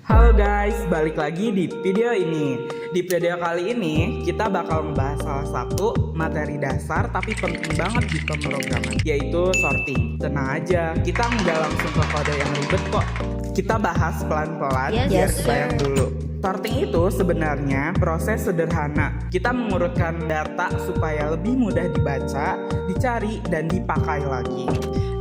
Halo guys, balik lagi di video ini. Di video kali ini kita bakal membahas salah satu materi dasar tapi penting banget di pemrograman, yaitu sorting. Tenang aja, kita nggak langsung ke kode yang ribet kok. Kita bahas pelan-pelan biar kebayang dulu. Sorting itu sebenarnya proses sederhana. Kita mengurutkan data supaya lebih mudah dibaca, dicari, dan dipakai lagi.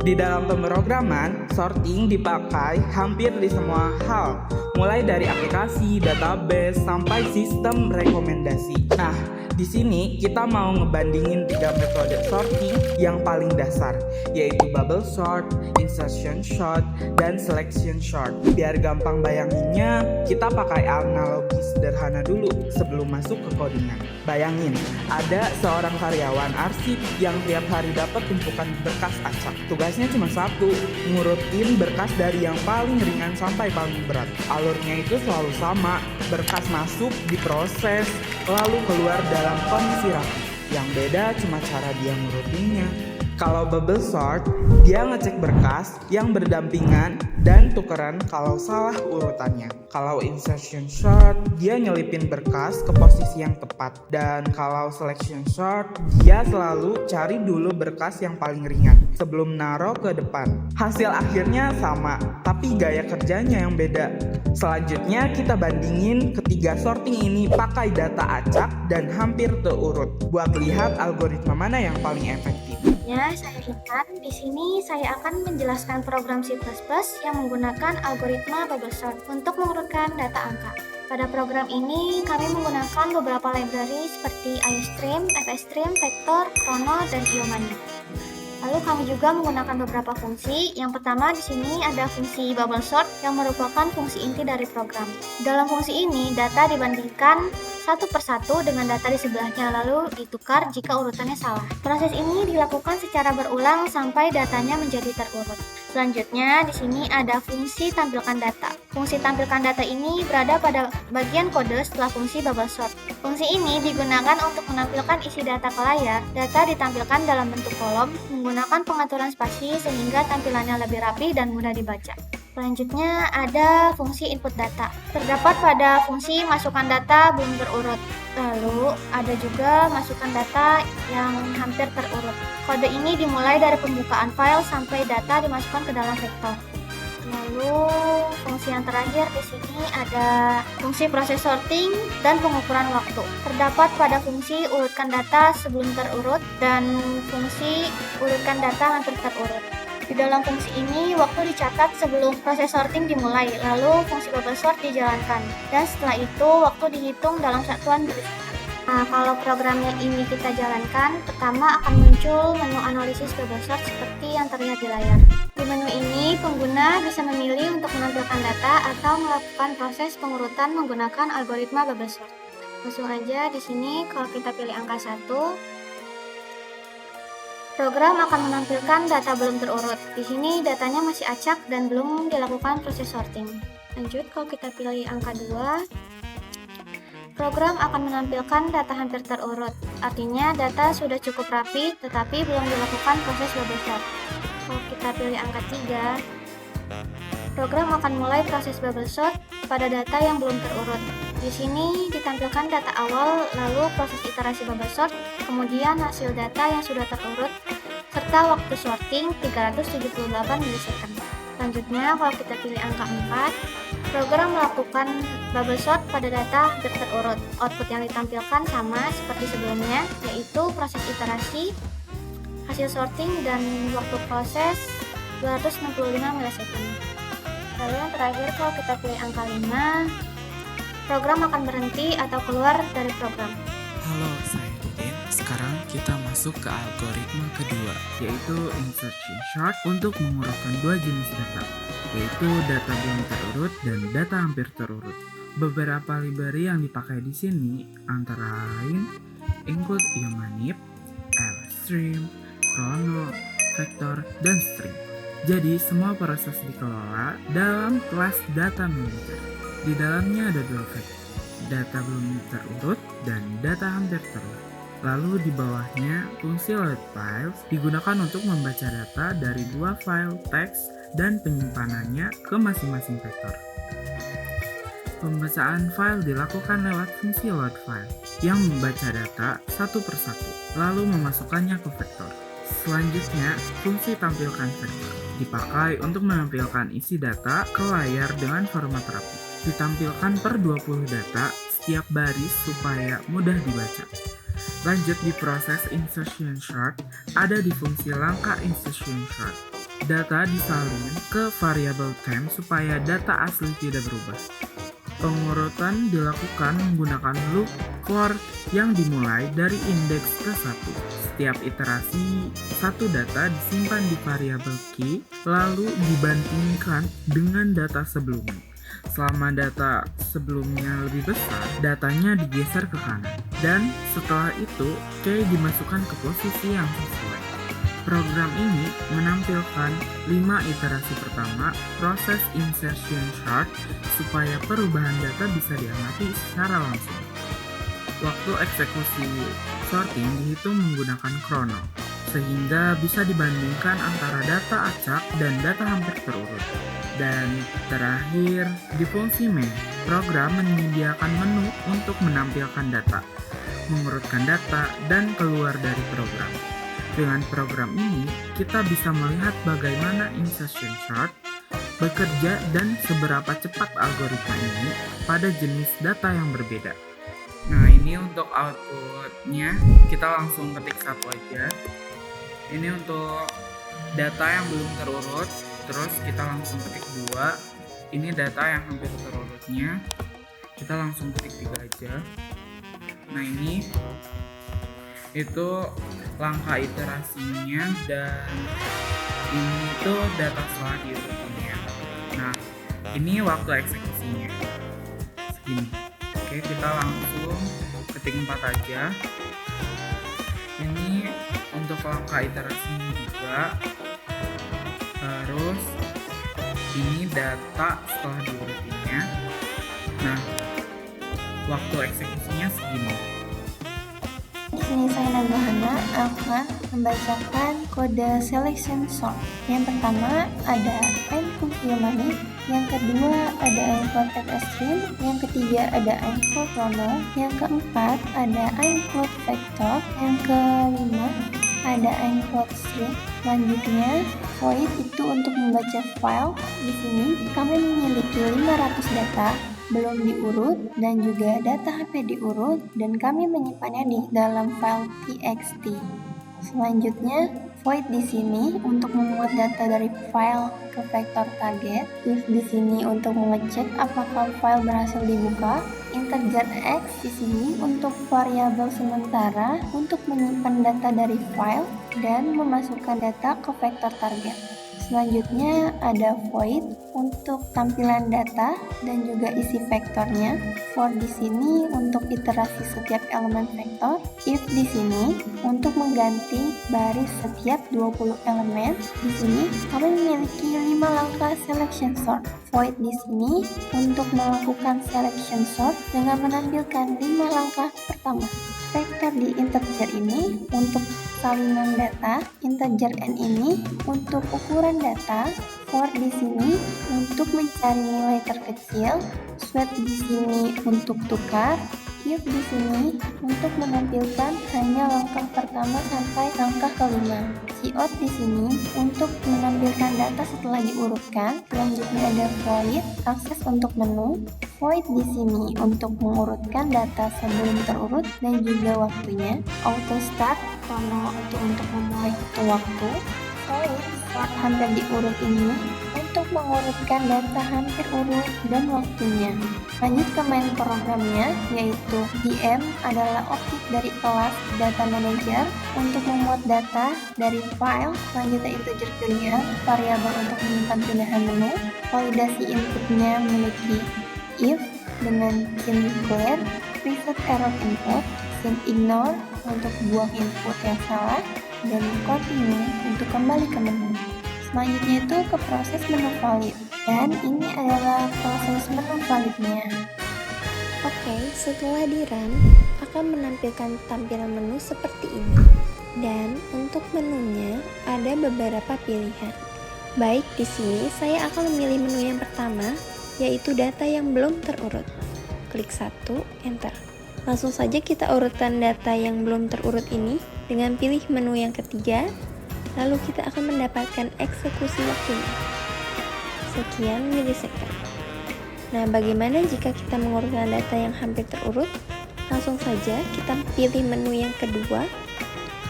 Di dalam pemrograman, sorting dipakai hampir di semua hal, mulai dari aplikasi, database, sampai sistem rekomendasi. Nah, di sini kita mau ngebandingin 3 metode sorting yang paling dasar, yaitu bubble sort, insertion sort, dan selection sort. Biar gampang bayanginnya, kita pakai analogi sederhana dulu sebelum masuk ke codingan. Bayangin, ada seorang karyawan arsip yang tiap hari dapat tumpukan berkas acak. Tugasnya cuma satu, ngurutin berkas dari yang paling ringan sampai paling berat. Alurnya itu selalu sama, berkas masuk, diproses, lalu keluar dalam kondisi rapi. Yang beda cuma cara dia ngurutinnya. Kalau bubble sort, dia ngecek berkas yang berdampingan dan tukeran kalau salah urutannya. Kalau insertion sort, dia nyelipin berkas ke posisi yang tepat. Dan kalau selection sort, dia selalu cari dulu berkas yang paling ringan sebelum naruh ke depan. Hasil akhirnya sama, tapi gaya kerjanya yang beda. Selanjutnya kita bandingin ketiga sorting ini pakai data acak dan hampir terurut buat lihat algoritma mana yang paling efektif. Saya Intan. Di sini saya akan menjelaskan program C++ yang menggunakan algoritma bubble sort untuk mengurutkan data angka. Pada program ini kami menggunakan beberapa library seperti IOStream, FStream, Vector, Chrono, dan Iomani. Lalu kami juga menggunakan beberapa fungsi. Yang pertama di sini ada fungsi bubble sort yang merupakan fungsi inti dari program. Dalam fungsi ini data dibandingkan satu persatu dengan data di sebelahnya lalu ditukar jika urutannya salah. Proses ini dilakukan secara berulang sampai datanya menjadi terurut. Selanjutnya di sini ada fungsi tampilkan data. Fungsi tampilkan data ini berada pada bagian kode setelah fungsi bubble sort. Fungsi ini digunakan untuk menampilkan isi data ke layar. Data ditampilkan dalam bentuk kolom menggunakan pengaturan spasi sehingga tampilannya lebih rapi dan mudah dibaca. Selanjutnya ada fungsi input data. Terdapat pada fungsi masukkan data belum terurut. Lalu ada juga masukkan data yang hampir terurut. Kode ini dimulai dari pembukaan file sampai data dimasukkan ke dalam vektor. Lalu fungsi yang terakhir di sini ada fungsi proses sorting dan pengukuran waktu. Terdapat pada fungsi urutkan data sebelum terurut dan fungsi urutkan data hampir terurut. Di dalam fungsi ini, waktu dicatat sebelum proses sorting dimulai, lalu fungsi bubble sort dijalankan, dan setelah itu waktu dihitung dalam satuan berikutnya. Nah, kalau programnya ini kita jalankan, pertama akan muncul menu analisis bubble sort seperti yang terlihat di layar. Di menu ini, pengguna bisa memilih untuk menampilkan data atau melakukan proses pengurutan menggunakan algoritma bubble sort. Langsung aja di sini, kalau kita pilih angka 1, program akan menampilkan data belum terurut. Di sini datanya masih acak dan belum dilakukan proses sorting. Lanjut, kalau kita pilih angka 2, program akan menampilkan data hampir terurut. Artinya data sudah cukup rapi tetapi belum dilakukan proses bubble sort. Kalau kita pilih angka 3, program akan mulai proses bubble sort pada data yang belum terurut. Di sini ditampilkan data awal, lalu proses iterasi bubble sort, kemudian hasil data yang sudah terurut, serta waktu sorting 378 milisecond. Selanjutnya, kalau kita pilih angka 4, program melakukan bubble sort pada data hampir terurut. Output yang ditampilkan sama seperti sebelumnya, yaitu proses iterasi, hasil sorting, dan waktu proses 265 milisecond. Lalu yang terakhir, kalau kita pilih angka 5, program akan berhenti atau keluar dari program. Halo, saya Didin. Sekarang kita masuk ke algoritma kedua, yaitu insertion sort untuk mengurutkan dua jenis data, yaitu data belum terurut dan data hampir terurut. Beberapa library yang dipakai di sini antara lain include Iomanip, FStream, Chrono, Vector, dan Stream. Jadi semua proses dikelola dalam kelas data manager. Di dalamnya ada dua vektor, data belum terurut dan data hampir terurut. Lalu di bawahnya, fungsi load files digunakan untuk membaca data dari dua file teks dan penyimpanannya ke masing-masing vektor. Pembacaan file dilakukan lewat fungsi load file yang membaca data satu persatu, lalu memasukkannya ke vektor. Selanjutnya, fungsi tampilkan vektor dipakai untuk menampilkan isi data ke layar dengan format rapi. Ditampilkan per 20 data setiap baris supaya mudah dibaca. Lanjut di proses insertion sort, ada di fungsi langkah insertion sort. Data disalin ke variabel temp supaya data asli tidak berubah. Pengurutan dilakukan menggunakan loop for yang dimulai dari indeks ke-1. Setiap iterasi, satu data disimpan di variabel key, lalu dibandingkan dengan data sebelumnya. Selama data sebelumnya lebih besar, datanya digeser ke kanan. Dan setelah itu, key dimasukkan ke posisi yang sesuai. Program ini menampilkan 5 iterasi pertama proses insertion sort supaya perubahan data bisa diamati secara langsung. Waktu eksekusi sorting dihitung menggunakan krono, sehingga bisa dibandingkan antara data acak dan data hampir terurut. Dan terakhir, di fungsi main, program menyediakan menu untuk menampilkan data, mengurutkan data, dan keluar dari program. Dengan program ini, kita bisa melihat bagaimana insertion sort bekerja dan seberapa cepat algoritma ini pada jenis data yang berbeda. Nah, ini untuk outputnya, kita langsung ketik satu aja. Ini untuk data yang belum terurut, terus kita langsung ketik 2. Ini data yang hampir terurutnya, kita langsung ketik 3 aja. Nah, ini itu langkah iterasinya, dan ini tuh data setelah diurutinnya. Nah, ini waktu eksekusinya segini. Oke, kita langsung ketik 4 aja. Ini untuk langkah iterasinya juga. Terus ini data setelah diurutinnya. Nah, waktu eksekusinya segini. Di sini saya Nagahana akan membacakan kode selection sort. Yang pertama ada include money, yang kedua ada include data stream, yang ketiga ada include chrono, yang keempat ada include vector, yang kelima ada include string. Selanjutnya void itu untuk membaca file. Di sini kami memiliki 500 data belum diurut dan juga data HP diurut, dan kami menyimpannya di dalam file txt. Selanjutnya void di sini untuk memuat data dari file ke vektor target. If di sini untuk mengecek apakah file berhasil dibuka. Integer x di sini untuk variabel sementara untuk menyimpan data dari file dan memasukkan data ke vektor target. Selanjutnya ada void untuk tampilan data dan juga isi vektornya. For di sini untuk iterasi setiap elemen vektor. If di sini untuk mengganti baris setiap 20 elemen. Di sini kami memiliki 5 langkah selection sort. Void di sini untuk melakukan selection sort dengan menampilkan 5 langkah pertama. Vektor di integer ini untuk salinan data, integer n ini untuk ukuran data, for di sini untuk mencari nilai terkecil, sweep di sini untuk tukar, if di sini untuk menampilkan hanya langkah pertama sampai langkah kelima. Cout di sini untuk menampilkan data setelah diurutkan. Selanjutnya ada void, akses untuk menu. Void di sini untuk mengurutkan data sebelum terurut dan juga waktunya. Auto start, chrono itu untuk memulai waktu. Void saat hampir diurut ini untuk mengurutkan data hampir urut dan waktunya. Lanjut ke main programnya, yaitu DM adalah objek dari kelas data manager untuk memuat data dari file. Selanjutnya integer pilihan, variabel untuk menyimpan pilihan menu. Validasi inputnya memiliki if dengan sin clear, preset error input, sin ignore untuk buang input yang salah, dan continue untuk kembali ke menu. Selanjutnya itu ke proses menu valid, dan ini adalah proses menu validnya. Oke, setelah di run akan menampilkan tampilan menu seperti ini. Dan untuk menunya ada beberapa pilihan. Baik, di sini saya akan memilih menu yang pertama, yaitu data yang belum terurut. Klik 1, enter. Langsung saja kita urutkan data yang belum terurut ini dengan pilih menu yang ketiga, lalu kita akan mendapatkan eksekusi waktunya. Sekian milisecond. Nah, bagaimana jika kita mengurutkan data yang hampir terurut? Langsung saja kita pilih menu yang kedua.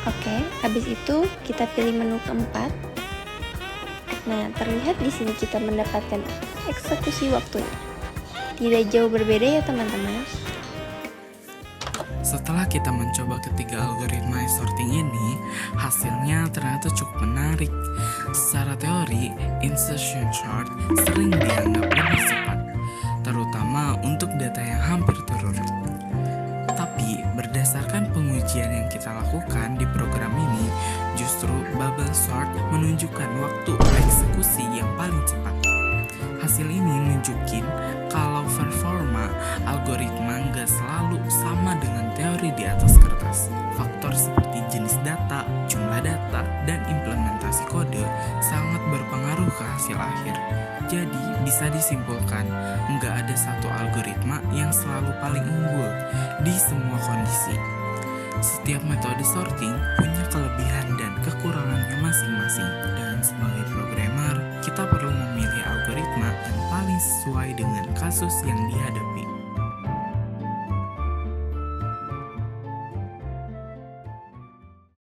Oke, habis itu kita pilih menu keempat. Nah, terlihat di sini kita mendapatkan eksekusi waktunya. Tidak jauh berbeda ya teman-teman. Setelah kita mencoba ketiga algoritma sorting ini, hasilnya ternyata cukup menarik. Secara teori, insertion sort sering dianggap lebih cepat, terutama untuk data yang hampir terurut. Tapi berdasarkan pengujian yang kita lakukan di program ini, justru bubble sort menunjukkan waktu eksekusi yang paling cepat. Hasil ini nunjukin kalau performa algoritma nggak selalu sama dengan teori di atas kertas. Faktor seperti jenis data, jumlah data, dan implementasi kode sangat berpengaruh ke hasil akhir. Jadi bisa disimpulkan, nggak ada satu algoritma yang selalu paling unggul di semua kondisi. Setiap metode sorting punya kelebihan dan kekurangannya masing-masing. Dan sebagai programmer, kita perlu memilih algoritma yang paling sesuai dengan kasus yang